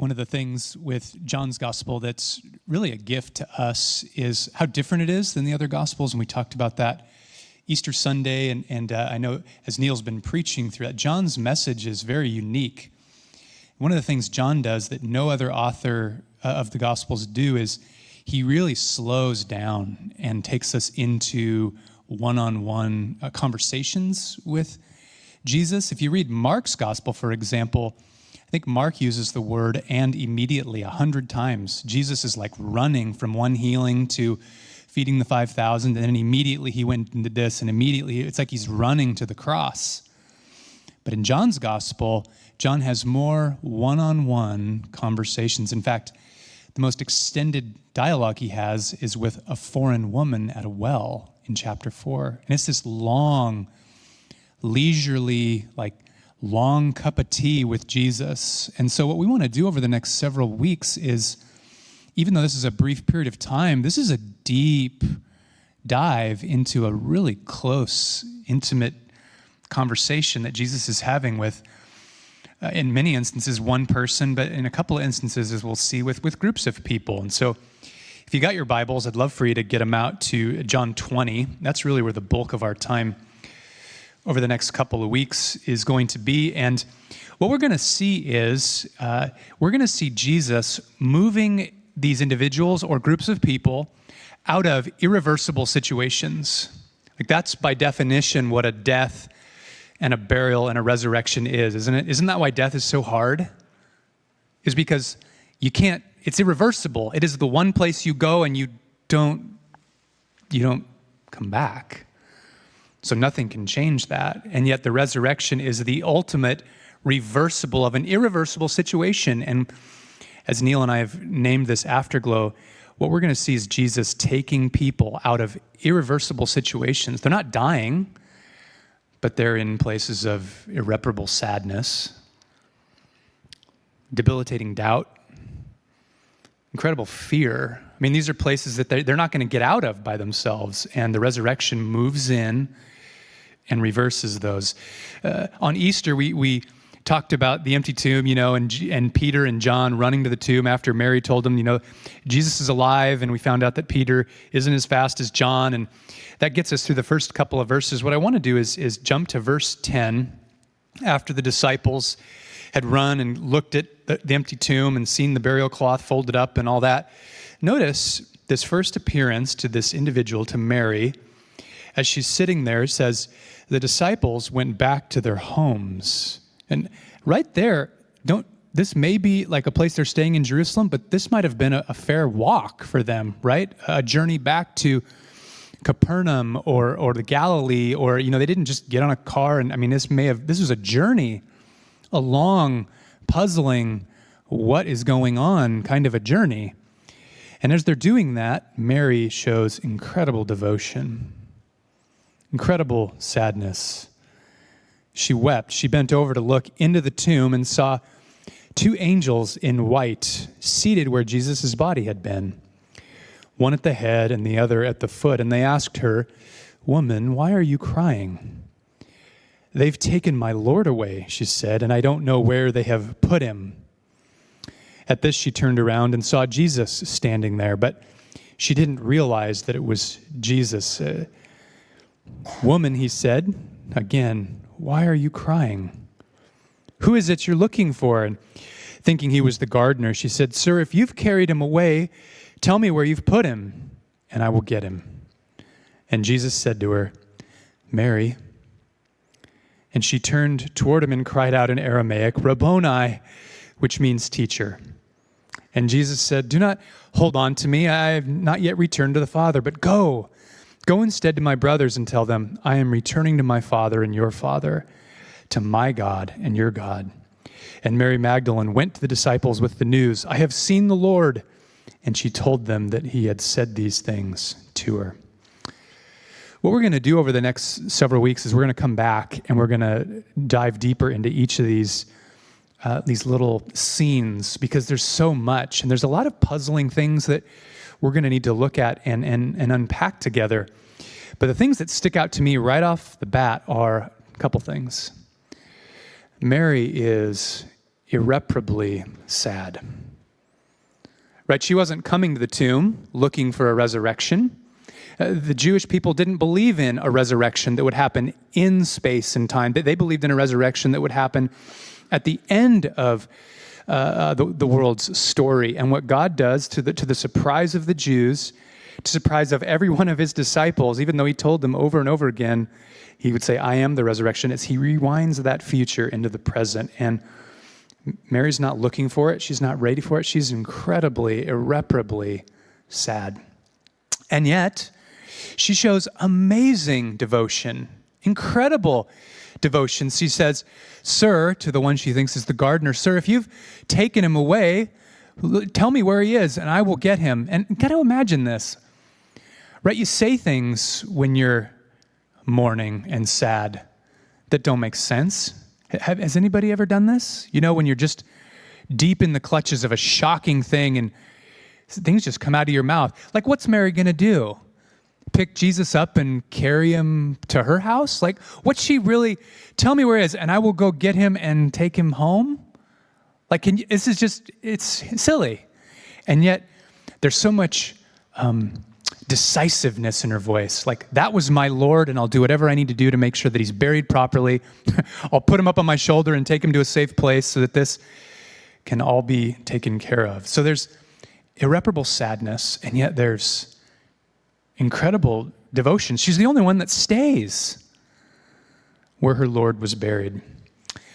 One of the things with John's gospel that's really a gift to us is how different it is than the other gospels, and we talked about that Easter Sunday, and I know as Neil's been preaching through that, John's message is very unique. One of the things John does that no other author of the gospels do is he really slows down and takes us into one-on-one conversations with Jesus. If you read Mark's gospel, for example, I think Mark uses the word "and immediately" 100 times. Jesus is like running from one healing to feeding the 5,000, and then immediately he went into this, and immediately it's like he's running to the cross. But in John's gospel, John has more one-on-one conversations. In fact, the most extended dialogue he has is with a foreign woman at a well in chapter 4. And it's this long, leisurely, long cup of tea with Jesus. And so what we want to do over the next several weeks is, even though this is a brief period of time, this is a deep dive into a really close, intimate conversation that Jesus is having with, in many instances, one person, but in a couple of instances, as we'll see, with groups of people. And so if you got your Bibles, I'd love for you to get them out to John 20. That's really where the bulk of our time over the next couple of weeks is going to be. And what we're going to see is, we're going to see Jesus moving these individuals or groups of people out of irreversible situations. That's by definition what a death and a burial and a resurrection is, isn't it? Isn't that why death is so hard? Is because you can't, it's irreversible. It is the one place you go and you don't come back. So nothing can change that. And yet the resurrection is the ultimate reversible of an irreversible situation. And as Neil and I have named this Afterglow, what we're going to see is Jesus taking people out of irreversible situations. They're not dying, but they're in places of irreparable sadness, debilitating doubt, incredible fear. I mean, these are places that they're not going to get out of by themselves, and the resurrection moves in and reverses those. On Easter, we talked about the empty tomb, and Peter and John running to the tomb after Mary told them, Jesus is alive, and we found out that Peter isn't as fast as John, and that gets us through the first couple of verses. What I want to do is jump to verse 10, after the disciples had run and looked at the empty tomb and seen the burial cloth folded up and all that. Notice this first appearance to this individual, to Mary, as she's sitting there, says, the disciples went back to their homes. And right there, this may be like a place they're staying in Jerusalem, but this might have been a fair walk for them, right? A journey back to Capernaum or the Galilee, or, they didn't just get on a car. And this was a journey, a long, puzzling, what is going on kind of a journey. And as they're doing that, Mary shows incredible devotion, incredible sadness. She wept. She bent over to look into the tomb and saw two angels in white seated where Jesus' body had been, one at the head and the other at the foot. And they asked her, "Woman, why are you crying?" "They've taken my Lord away," she said, "and I don't know where they have put him." At this, she turned around and saw Jesus standing there, but she didn't realize that it was Jesus. "Woman," he said, again, "why are you crying? Who is it you're looking for?" And thinking he was the gardener, she said, "Sir, if you've carried him away, tell me where you've put him, and I will get him." And Jesus said to her, "Mary." And she turned toward him and cried out in Aramaic, "Rabboni," which means teacher. And Jesus said, "Do not hold on to me. I have not yet returned to the Father, but go. Go instead to my brothers and tell them, I am returning to my Father and your Father, to my God and your God." And Mary Magdalene went to the disciples with the news, "I have seen the Lord." And she told them that he had said these things to her. What we're going to do over the next several weeks is we're going to come back and we're going to dive deeper into each of these little scenes, because there's so much, and there's a lot of puzzling things that we're going to need to look at and unpack together. But the things that stick out to me right off the bat are a couple things. Mary is irreparably sad. Right? She wasn't coming to the tomb looking for a resurrection. The Jewish people didn't believe in a resurrection that would happen in space and time. They believed in a resurrection that would happen at the end of the world's story. And what God does to the surprise of the Jews, to the surprise of every one of his disciples, even though he told them over and over again, he would say, I am the resurrection, as he rewinds that future into the present. And Mary's not looking for it. She's not ready for it. She's incredibly, irreparably sad. And yet, she shows amazing devotion, incredible devotion. She says, Sir, to the one she thinks is the gardener, Sir, if you've taken him away, tell me where he is and I will get him. And got to imagine this, right? You say things when you're mourning and sad that don't make sense. Has anybody ever done this? You know, when you're just deep in the clutches of a shocking thing and things just come out of your mouth. Like, what's Mary going to do? Pick Jesus up and carry him to her house? Like, what's she really, tell me where he is and I will go get him and take him home? Like, this is just, it's silly. And yet there's so much decisiveness in her voice. Like, that was my Lord and I'll do whatever I need to do to make sure that he's buried properly. I'll put him up on my shoulder and take him to a safe place so that this can all be taken care of. So there's irreparable sadness, and yet there's incredible devotion. She's the only one that stays where her Lord was buried.